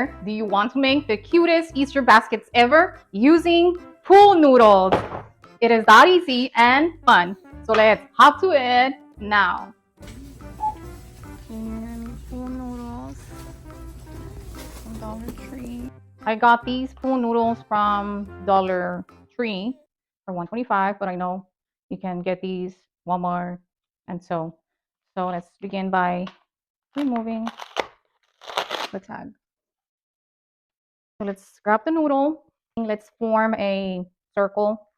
here. Do you want to make the cutest Easter baskets ever using pool noodles? It is that easy and fun. So let's hop to it now. Pool noodles from Dollar Tree. I got these pool noodles from Dollar Tree for $1.25, but I know you can get these Walmart, and so let's begin by removing the tag. So let's grab the noodle. Let's form a circle.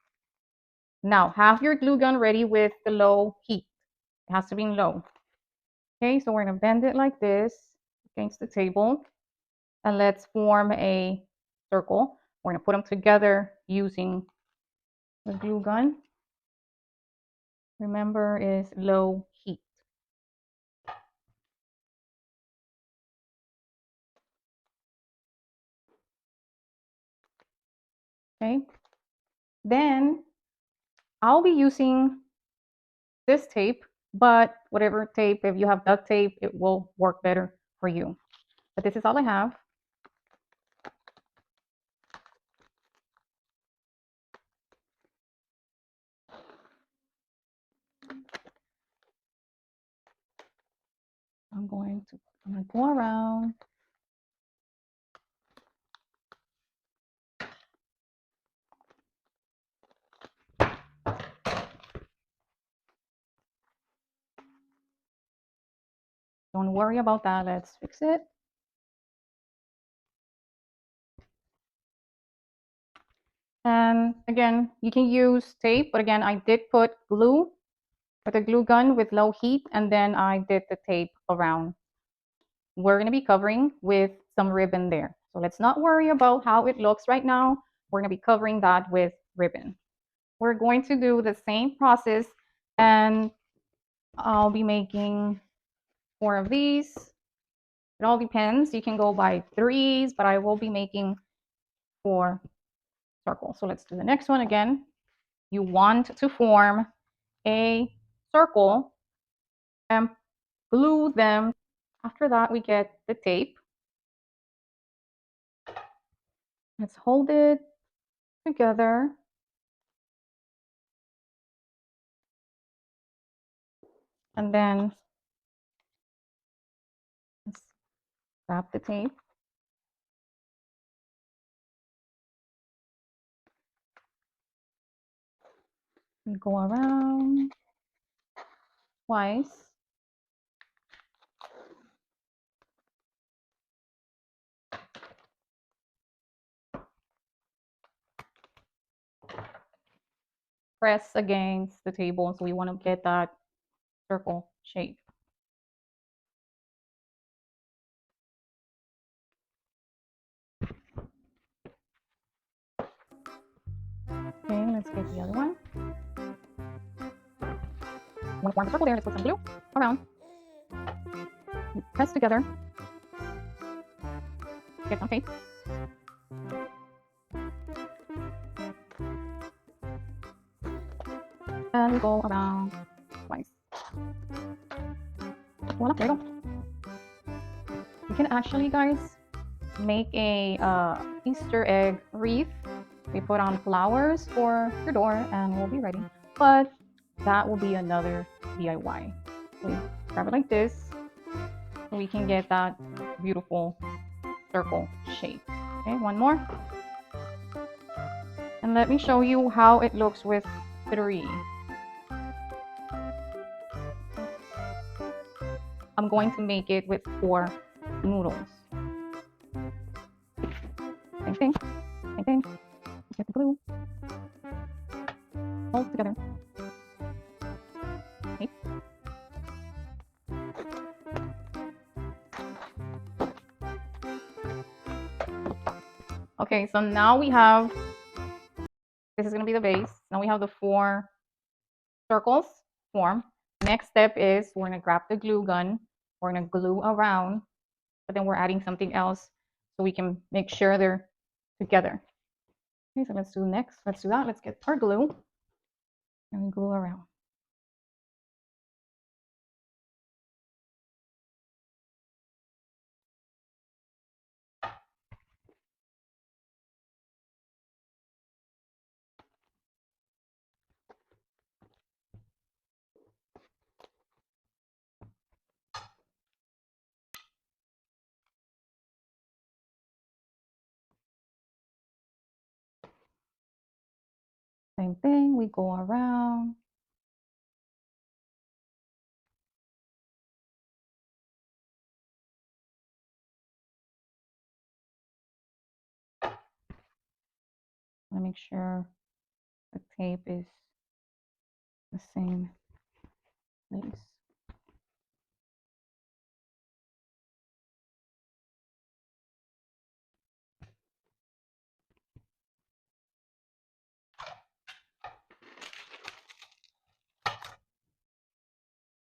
Now have your glue gun ready with the low heat. It has to be low. Okay, so we're gonna bend it like this against the table, and let's form a circle. We're gonna put them together using the glue gun. Remember, is low heat. Okay, then I'll be using this tape, but whatever tape, if you have duct tape, it will work better for you. But this is all I have. I'm going to go around. Don't worry about that. Let's fix it. And again, you can use tape, but again, I did put glue with a glue gun with low heat, and then I did the tape around. We're going to be covering with some ribbon there. So let's not worry about how it looks right now. We're going to be covering that with ribbon. We're going to do the same process, and I'll be making 4 of these. It all depends. You can go by 3s, but I will be making 4 circles. So let's do the next one again. You want to form a circle and glue them. After that, we get the tape. Let's hold it together. And then let's grab the tape. And go around twice. Press against the table, so we want to get that circle shape. Okay, let's get the other one. Want to form a circle there? Let's put some glue around. You press together. Get some tape. And we go around twice. Voila, there you go. You can actually, guys, make a Easter egg wreath. We put on flowers for your door and we'll be ready. But that will be another DIY. We grab it like this so we can get that beautiful circle shape. Okay, one more. And let me show you how it looks with 3. I'm going to make it with 4 noodles. Same thing, same thing. Get the glue. Hold together. Okay. Okay, so now we have, this is going to be the base. Now we have the 4 circles formed. Next step is we're going to grab the glue gun. We're going to glue around, but then we're adding something else so we can make sure they're together. Okay, so let's do next. Let's do that. Let's get our glue and we glue around. Same thing, we go around. I make sure the tape is the same place.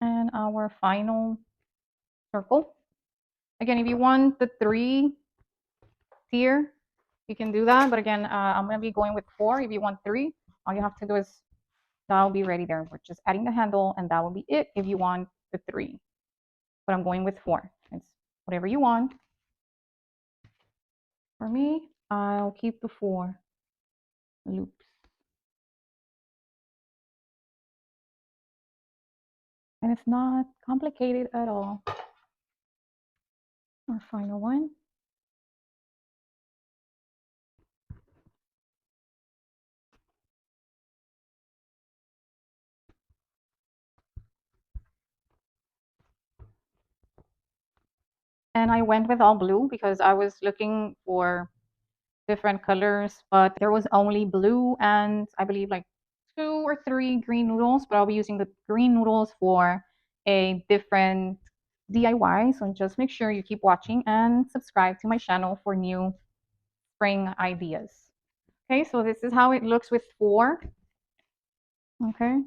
And our final circle. Again, if you want the 3-tier, you can do that. But again, I'm going to be going with 4. If you want 3, all you have to do is that'll be ready there. We're just adding the handle, and that will be it if you want the 3. But I'm going with 4. It's whatever you want. For me, I'll keep the 4 loops. And it's not complicated at all. Our final one. And I went with all blue because I was looking for different colors, but there was only blue and I believe like 2 or 3 green noodles, but I'll be using the green noodles for a different DIY. So just make sure you keep watching and subscribe to my channel for new spring ideas. Okay, so this is how it looks with 4. Okay.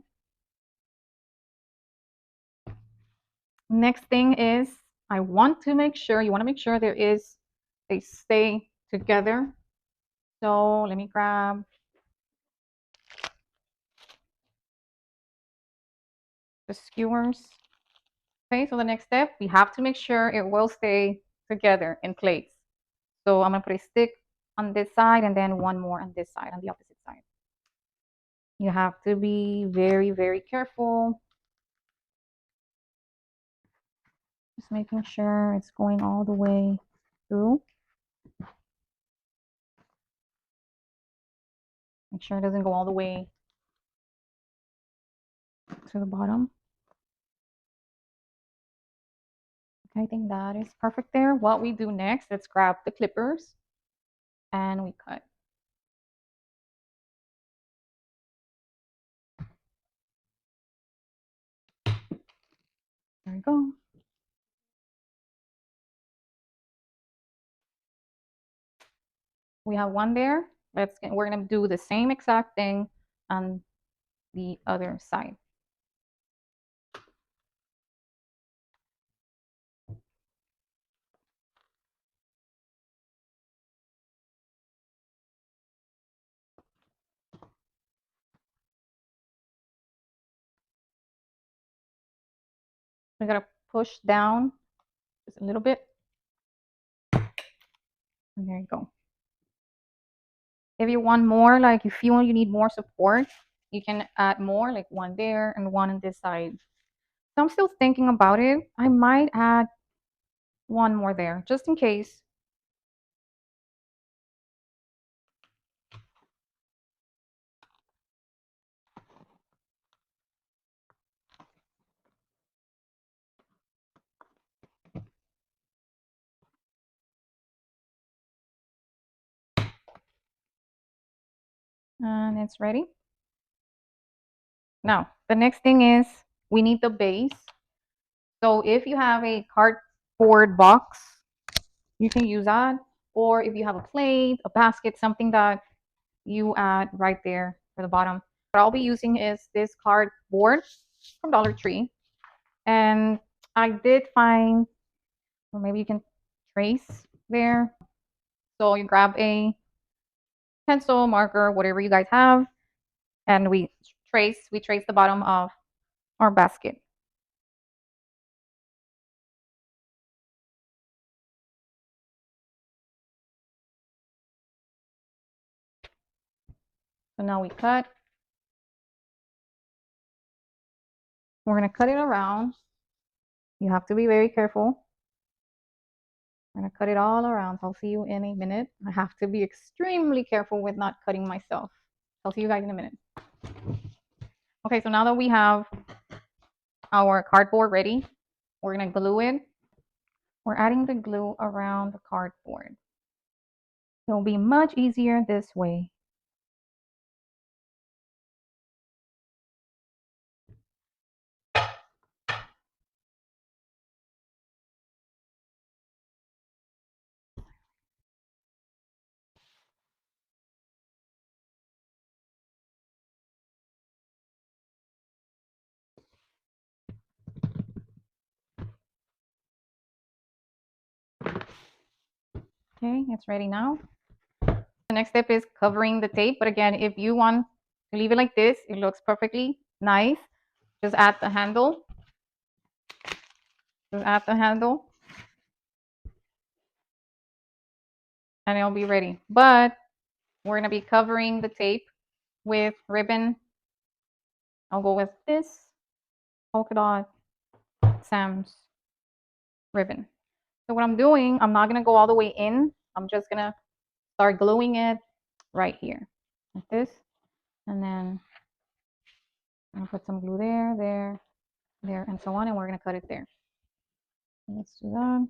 Next thing is you want to make sure they stay together. So let me grab the skewers. Okay, so the next step, we have to make sure it will stay together in place. So I'm gonna put a stick on this side and then one more on this side, on the opposite side. You have to be very, very careful. Just making sure it's going all the way through. Make sure it doesn't go all the way to the bottom. Okay, I think that is perfect there. What we do next, let's grab the clippers and we cut. There we go. We have one there. We're gonna do the same exact thing on the other side. We gotta push down just a little bit. And there you go. If you want more, like you feel you need more support, you can add more, like one there and one on this side. So I'm still thinking about it. I might add one more there, just in case. And it's ready. Now, the next thing is we need the base. So if you have a cardboard box, you can use that. Or if you have a plate, a basket, something that you add right there for the bottom. What I'll be using is this cardboard from Dollar Tree. And I did find, or maybe you can trace there. So you grab a pencil, marker, whatever you guys have, and we trace the bottom of our basket. So now we cut. We're gonna cut it around. You have to be very careful. I'm gonna cut it all around. I'll see you in a minute. I have to be extremely careful with not cutting myself. I'll see you guys in a minute. Okay, so now that we have our cardboard ready, we're gonna glue it. We're adding the glue around the cardboard. It'll be much easier this way. Okay, it's ready now. The next step is covering the tape, but again, if you want to leave it like this, it looks perfectly nice. Just add the handle. Just add the handle. And it'll be ready. But we're gonna be covering the tape with ribbon. I'll go with this polka dot Sam's ribbon. So what I'm doing, I'm not gonna go all the way in. I'm just gonna start gluing it right here, like this. And then I'm gonna put some glue there, there, there, and so on, and we're gonna cut it there. Let's do that.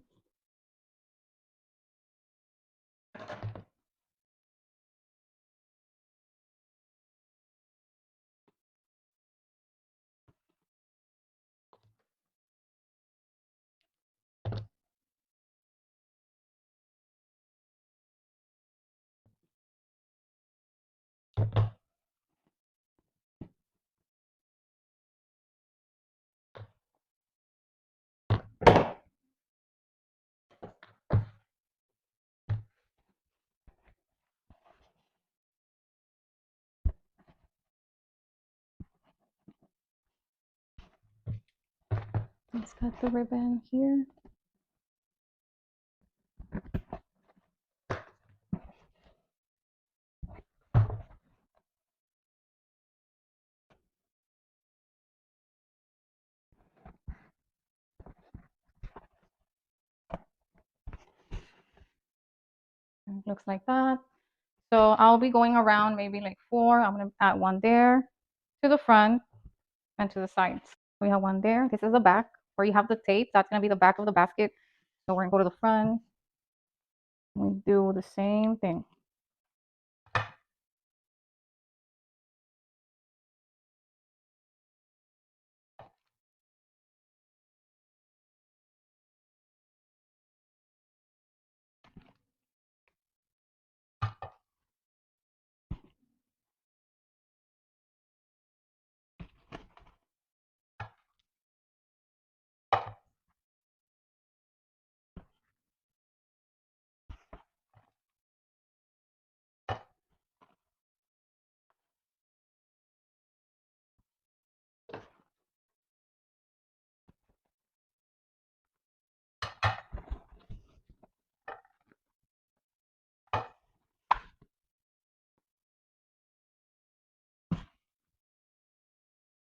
Let's cut the ribbon here. And it looks like that. So I'll be going around maybe like 4. I'm gonna add one there to the front and to the sides. We have one there. This is the back where you have the tape. That's gonna be the back of the basket. So we're gonna go to the front. We do the same thing.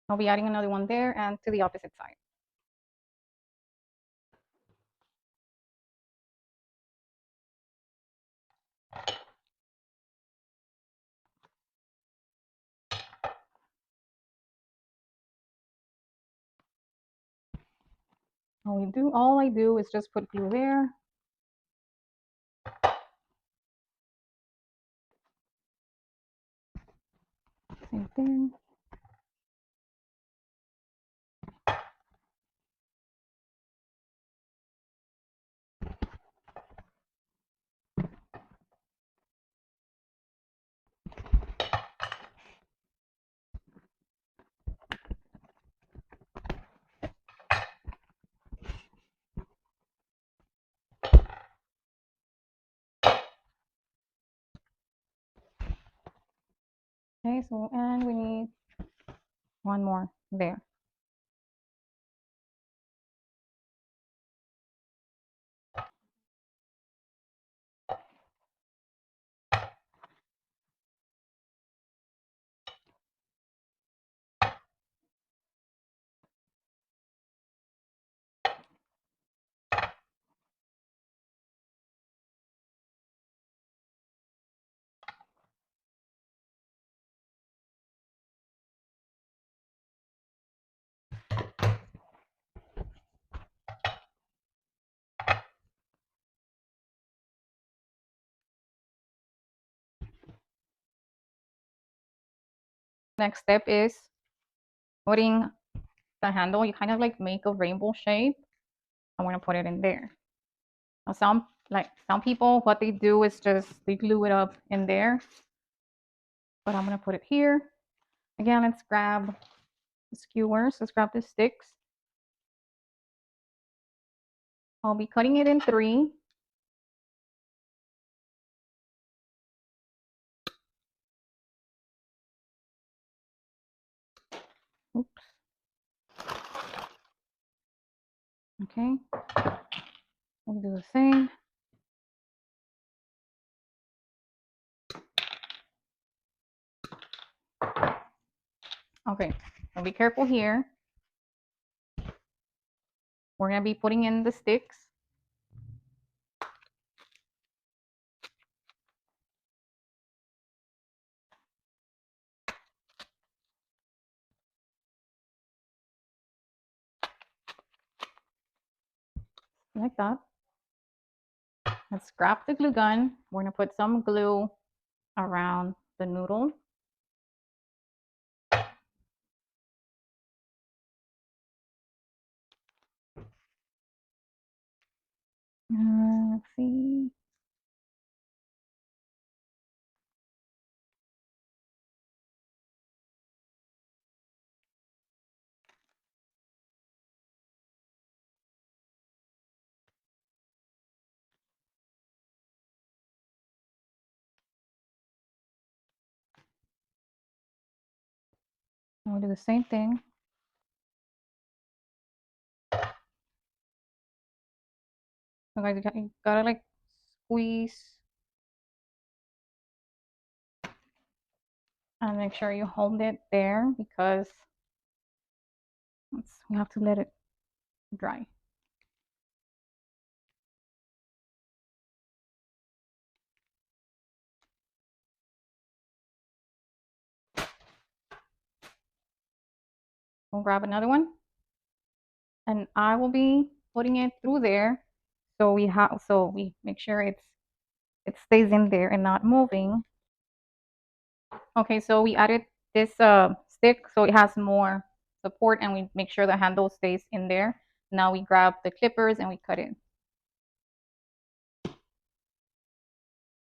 I'll be adding another one there and to the opposite side. All I do is just put glue there. Same thing. Okay, so and we need one more there. Next step is putting the handle. You kind of like make a rainbow shape. I want to put it in there. Now some people, what they do is just they glue it up in there, but I'm gonna put it here. Again, let's grab the skewers. Let's grab the sticks. I'll be cutting it in 3. Oops. Okay. We'll do the same. Okay. Now be careful here. We're gonna be putting in the sticks. Like that. Let's grab the glue gun. We're gonna put some glue around the noodle. Let's see. We'll do the same thing. So guys, you gotta like squeeze and make sure you hold it there because we have to let it dry. We'll grab another one and I will be putting it through there so we make sure it stays in there and not moving. Okay, so we added this stick so it has more support and we make sure the handle stays in there. Now we grab the clippers and we cut it.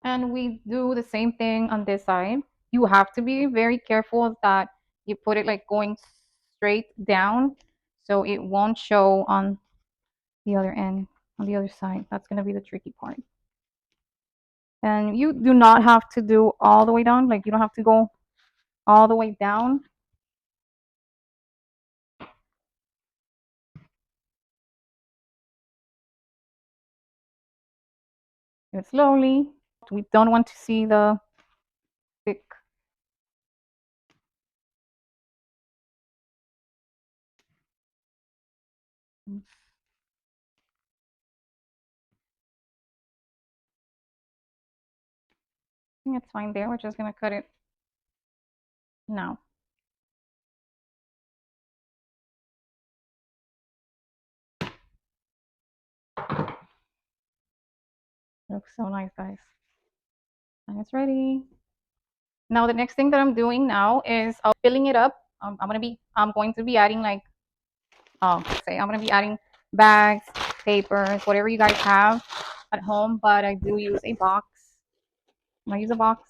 And we do the same thing on this side. You have to be very careful that you put it like going straight down so it won't show on the other end, on the other side. That's going to be the tricky part. And you do not have to do all the way down, like you don't have to go all the way down. Do it slowly. We don't want to see the stick. I think it's fine there. We're just going to cut it now. Looks so nice, guys. And it's ready. Now the next thing that I'm doing now is filling it up. I'm going to be adding like say I'm gonna be adding bags, papers, whatever you guys have at home. But I do use a box. I use a box.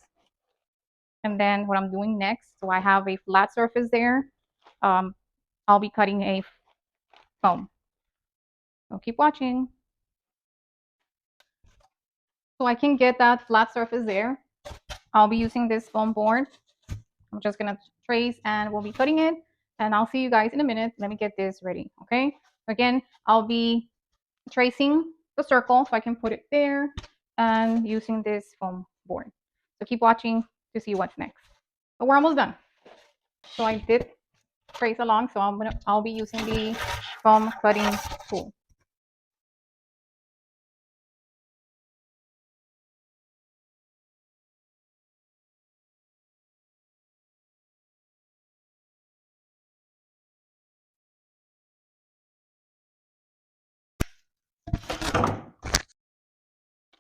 And then what I'm doing next, so I have a flat surface there. I'll be cutting a foam. So keep watching. So I can get that flat surface there. I'll be using this foam board. I'm just gonna trace and we'll be cutting it. And I'll see you guys in a minute. Let me get this ready, okay? Again, I'll be tracing the circle so I can put it there and using this foam board. So keep watching to see what's next. But we're almost done. So I did trace along, so I'll be using the foam cutting tool.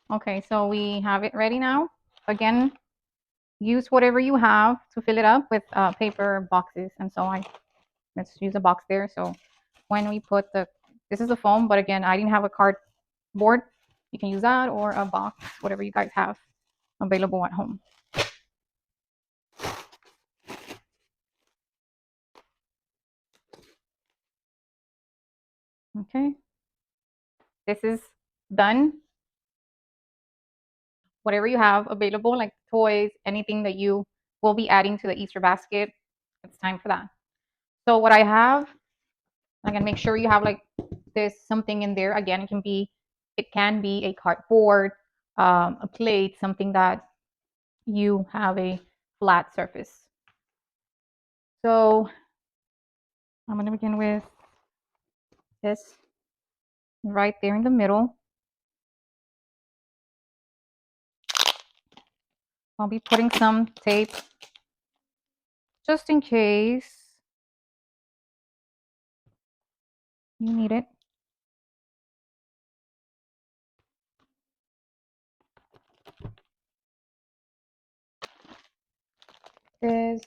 Okay, so we have it ready now. Again, use whatever you have to fill it up with paper boxes. And so let's use a box there. So when we put this is a foam, but again, I didn't have a cardboard. You can use that or a box, whatever you guys have available at home. Okay, this is done. Whatever you have available, like toys, anything that you will be adding to the Easter basket, it's time for that. So what I have, I'm gonna make sure you have like this something in there. Again, it can be a cardboard, a plate, something that you have a flat surface. So I'm gonna begin with this right there in the middle. I'll be putting some tape just in case you need it. This,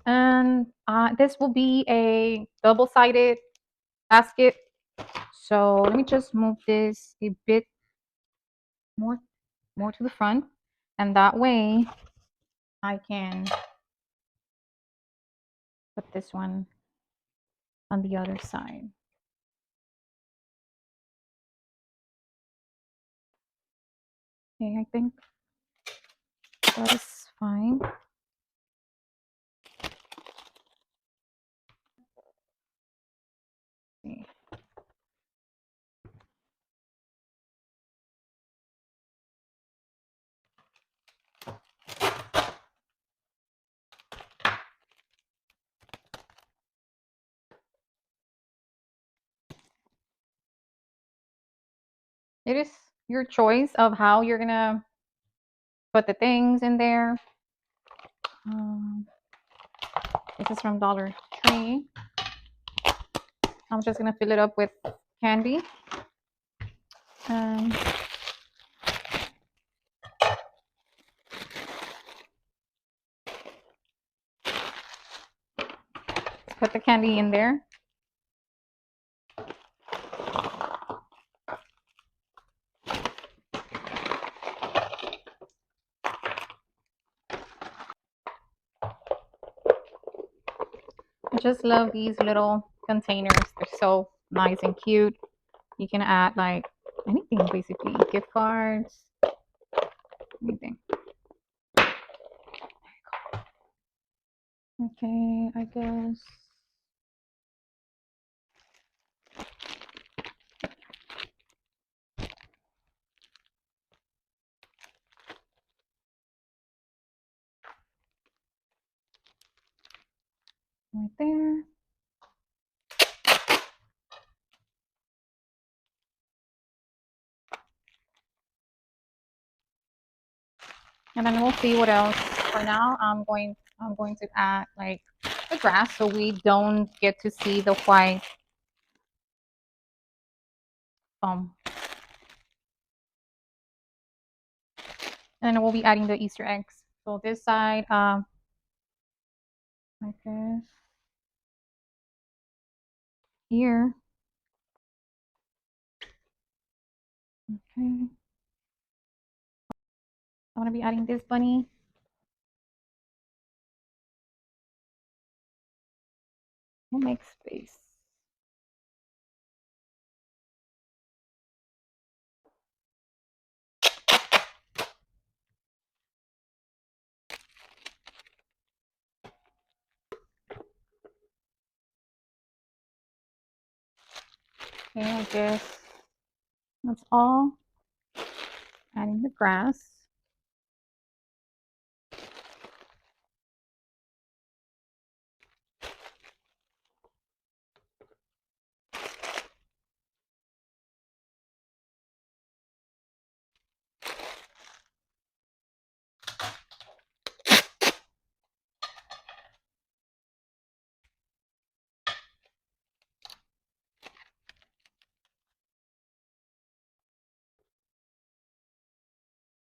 and this will be a double-sided basket. So let me just move this a bit more, more to the front, and that way I can put this one on the other side. Okay, I think that is fine. Okay. It is your choice of how you're gonna put the things in there. This is from Dollar Tree. I'm just gonna fill it up with candy. Um, put the candy in there. I just love these little containers. They're so nice and cute. You can add like anything basically, gift cards, anything. Okay, I guess. Right there. And then we'll see what else. For now, I'm going to add like the grass so we don't get to see the white foam. And then we'll be adding the Easter eggs. So this side, I guess here. Okay. I want to be adding this bunny. We'll make space. Okay, I guess that's all. Adding the grass.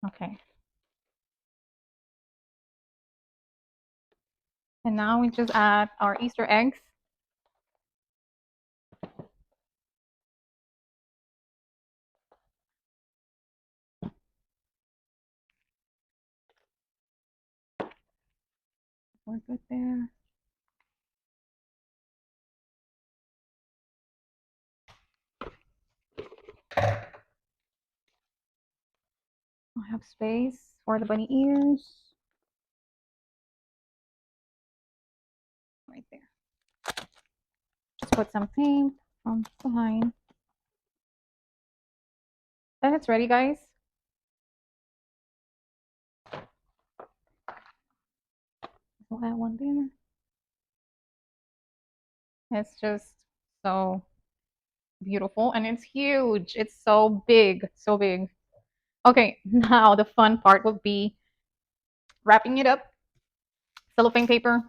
Okay. And now we just add our Easter eggs. We're good there. I have space for the bunny ears. Right there. Just put some paint from behind. Then it's ready, guys. We'll add one there. It's just so beautiful and it's huge. It's so big, so big. Okay, now the fun part would be wrapping it up. Cellophane paper.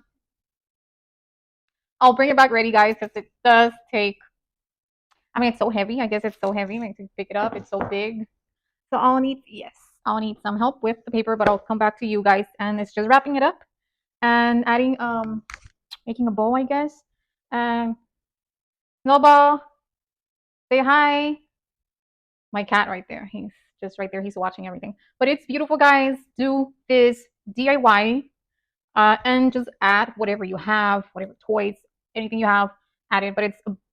I'll bring it back ready, guys, because it does take. I mean, it's so heavy. I guess it's so heavy. I to pick it up. It's so big. So I'll need, yes, I'll need some help with the paper, but I'll come back to you guys. And it's just wrapping it up and adding, making a bow, I guess. And Snowball, say hi. My cat right there. He's just right there. He's watching everything. But it's beautiful, guys. Do this DIY and just add whatever you have, whatever toys, anything you have, add it. But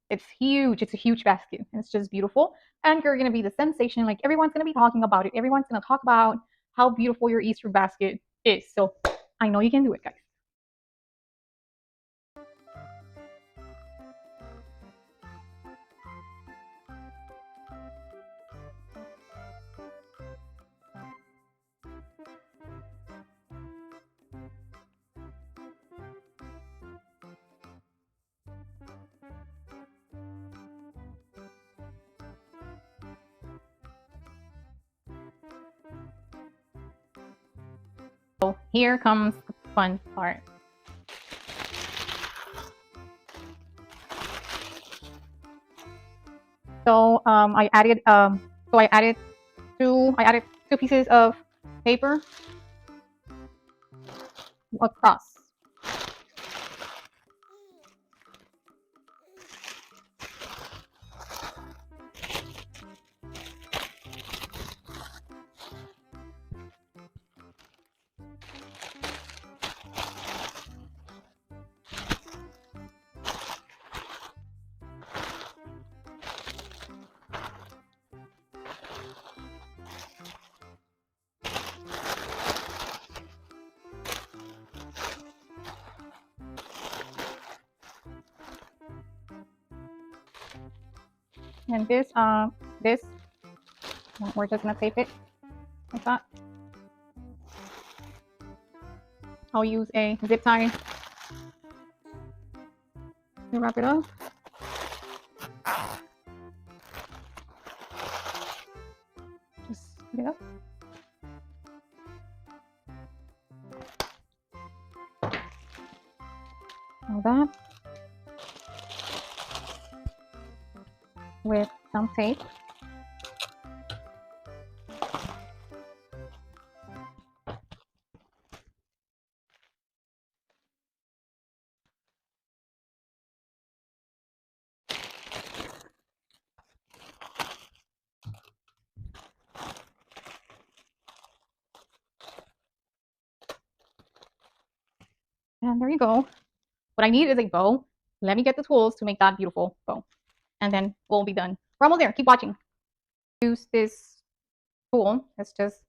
it's huge. It's a huge basket. And it's just beautiful. And you're gonna be the sensation. Like everyone's gonna be talking about it. Everyone's gonna talk about how beautiful your Easter basket is. So I know you can do it, guys. So here comes the fun part. So I added two pieces of paper across. And this we're just gonna tape it like that. I'll use a zip tie to wrap it up. Just put it up. All that with some tape. And there you go. What I need is a bow. Let me get the tools to make that beautiful bow. And then we'll be done. We're almost there. Keep watching. Use this tool. It's just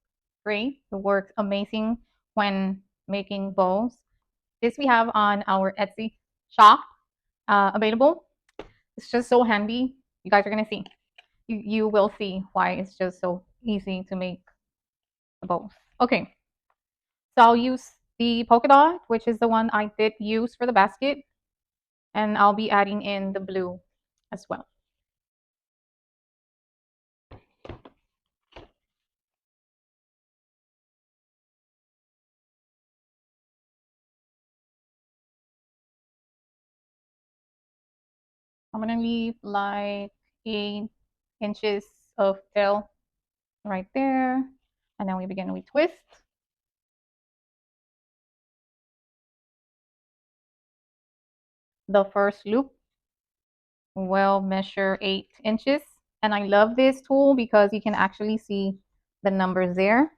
great. It works amazing when making bows. This we have on our Etsy shop available. It's just so handy. You guys are gonna see. You will see why it's just so easy to make the bows. Okay, so I'll use the polka dot, which is the one I did use for the basket, and I'll be adding in the blue as well. I'm gonna leave like 8 inches of tail right there. And then we begin, we twist. The first loop will measure 8 inches. And I love this tool because you can actually see the numbers there.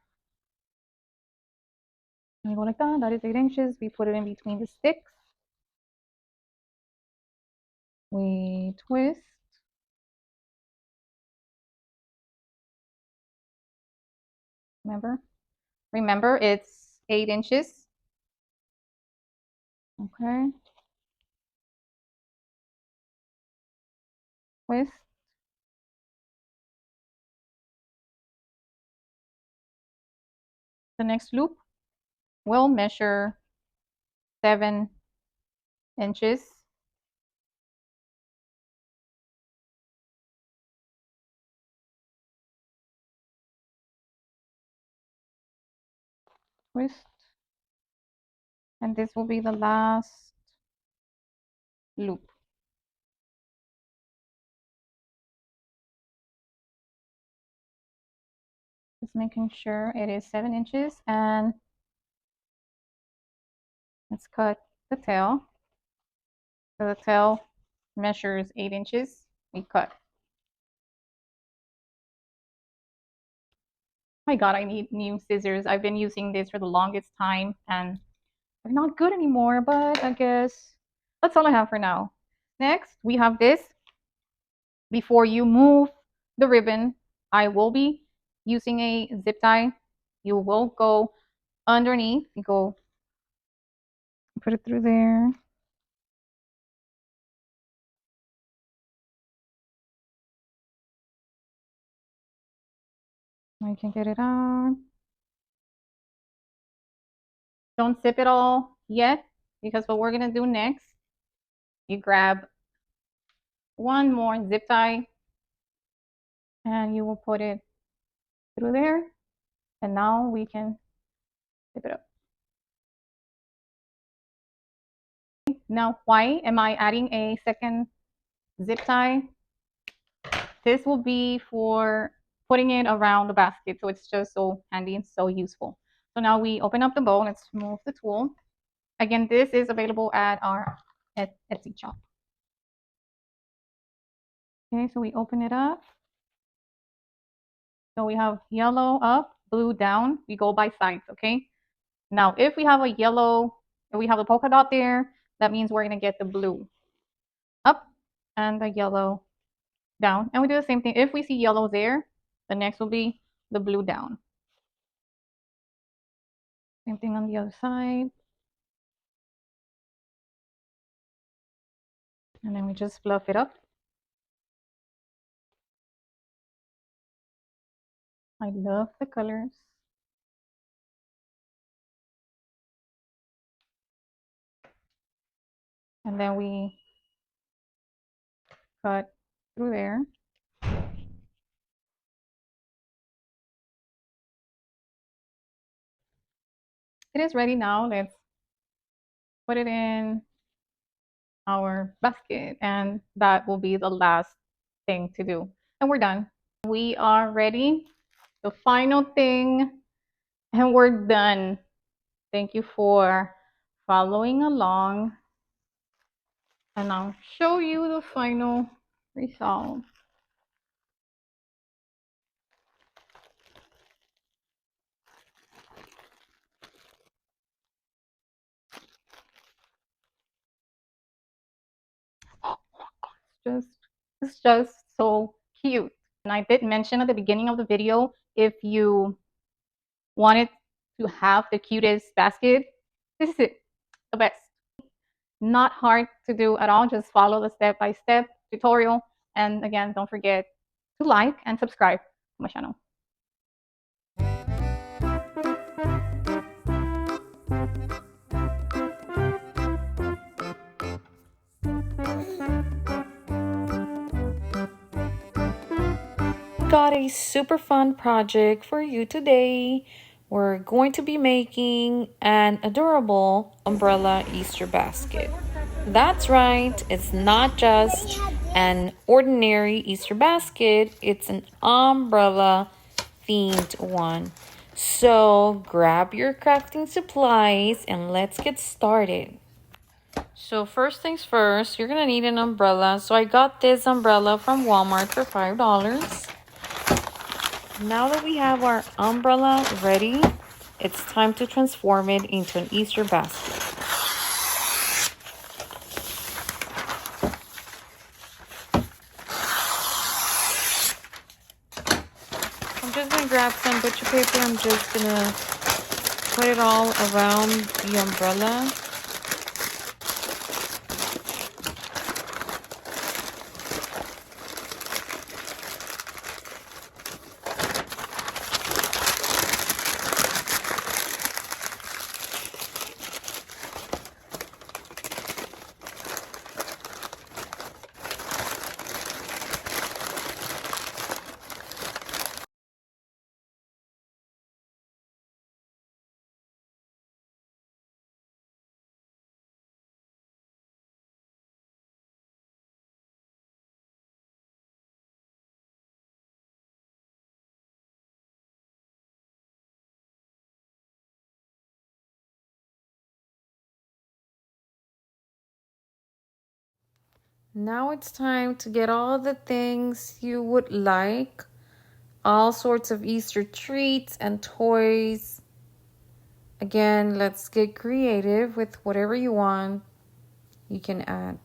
And we go like that, that is 8 inches. We put it in between the sticks. We twist. Remember it's 8 inches. Okay. Twist. The next loop will measure 7 inches. Twist. And this will be the last loop. Just making sure it is 7 inches, and let's cut the tail. So the tail measures 8 inches. We cut. Oh my God, I need new scissors. I've been using this for the longest time and they're not good anymore, but I guess that's all I have for now. Next, we have this. Before you move the ribbon, I will be using a zip tie. You will go underneath, you go put it through there. I can get it on. Don't zip it all yet, because what we're gonna do next, you grab one more zip tie and you will put it through there. And now we can zip it up. Now, why am I adding a second zip tie? This will be for putting it around the basket, so it's just so handy and so useful. So now we open up the bowl. Let's move the tool. Again, this is available at our Etsy shop. Okay, so we open it up. So we have yellow up, blue down. We go by sides, okay? Now, if we have a yellow, if we have a polka dot there, that means we're gonna get the blue up and the yellow down. And we do the same thing. If we see yellow there, the next will be the blue down. Same thing on the other side. And then we just fluff it up. I love the colors. And then we cut through there. It is ready now. Let's put it in our basket, and that will be the last thing to do. And we're done. We are ready. The final thing, and we're done. Thank you for following along, and I'll show you the final result. It's just so cute. And I did mention at the beginning of the video, if you wanted to have the cutest basket, this is it, the best. Not hard to do at all. Just follow the step-by-step tutorial. And again, don't forget to like and subscribe to my channel. Got a super fun project for you today. We're going to be making an adorable umbrella Easter basket. That's right, it's not just an ordinary Easter basket, it's an umbrella themed one. So grab your crafting supplies and let's get started. So first things first, you're gonna need an umbrella. So I got this umbrella from Walmart for $5. Now that we have our umbrella ready, it's time to transform it into an Easter basket. I'm just gonna grab some butcher paper. I'm just gonna put it all around the umbrella. Now it's time to get all the things you would like, all sorts of Easter treats and toys. Again, let's get creative with whatever you want. You can add.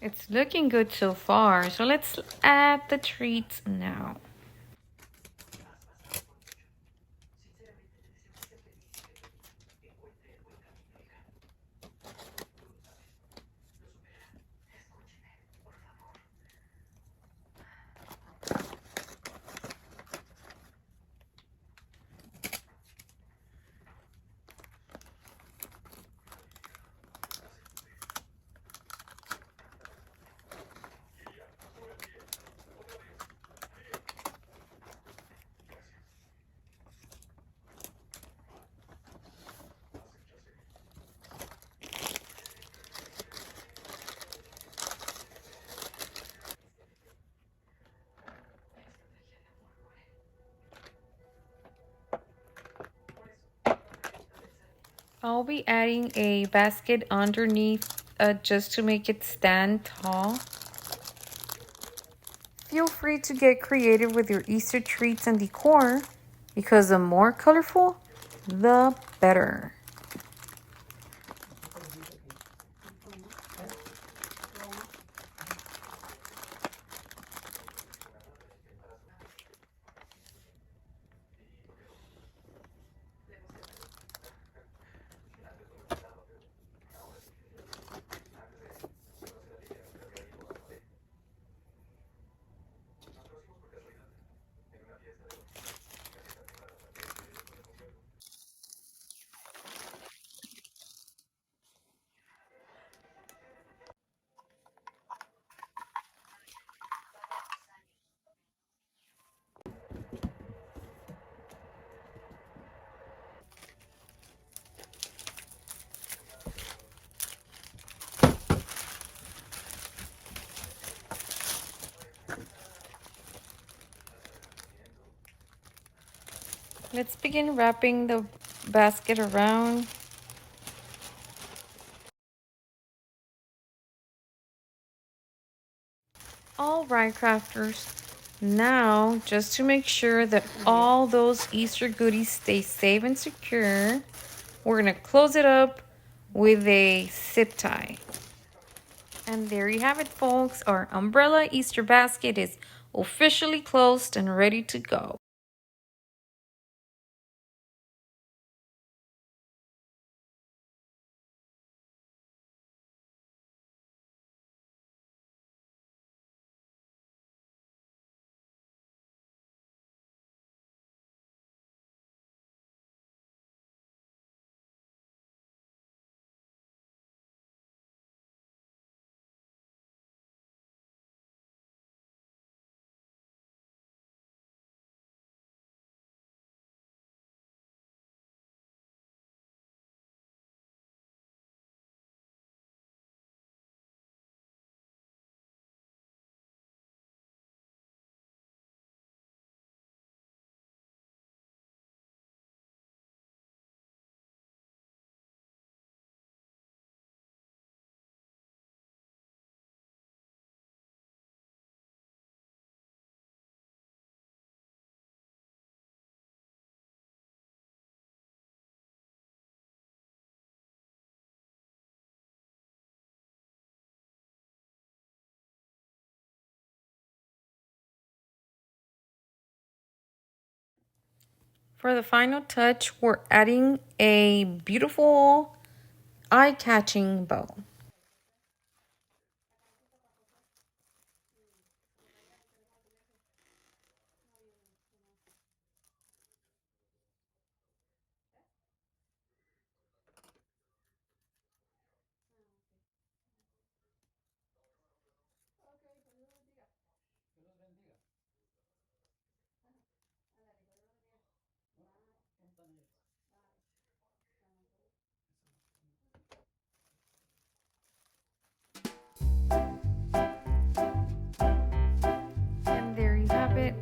It's looking good so far, so let's add the treats now. I'll be adding a basket underneath just to make it stand tall. Feel free to get creative with your Easter treats and decor because the more colorful, the better. Let's begin wrapping the basket around. All right, crafters. Now, just to make sure that all those Easter goodies stay safe and secure, we're gonna close it up with a zip tie. And there you have it, folks. Our umbrella Easter basket is officially closed and ready to go. For the final touch, we're adding a beautiful eye-catching bow. And there you have it.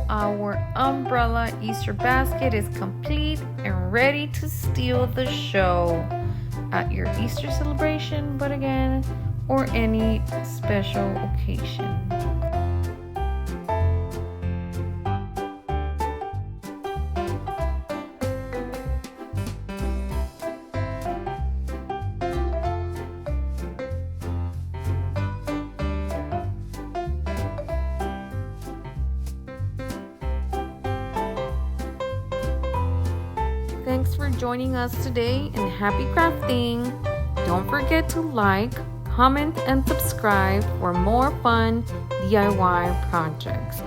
Our umbrella Easter basket is complete and ready to steal the show at your Easter celebration, but again, or any special occasion. Thanks for joining us today and happy crafting! Don't forget to like, comment, and subscribe for more fun DIY projects.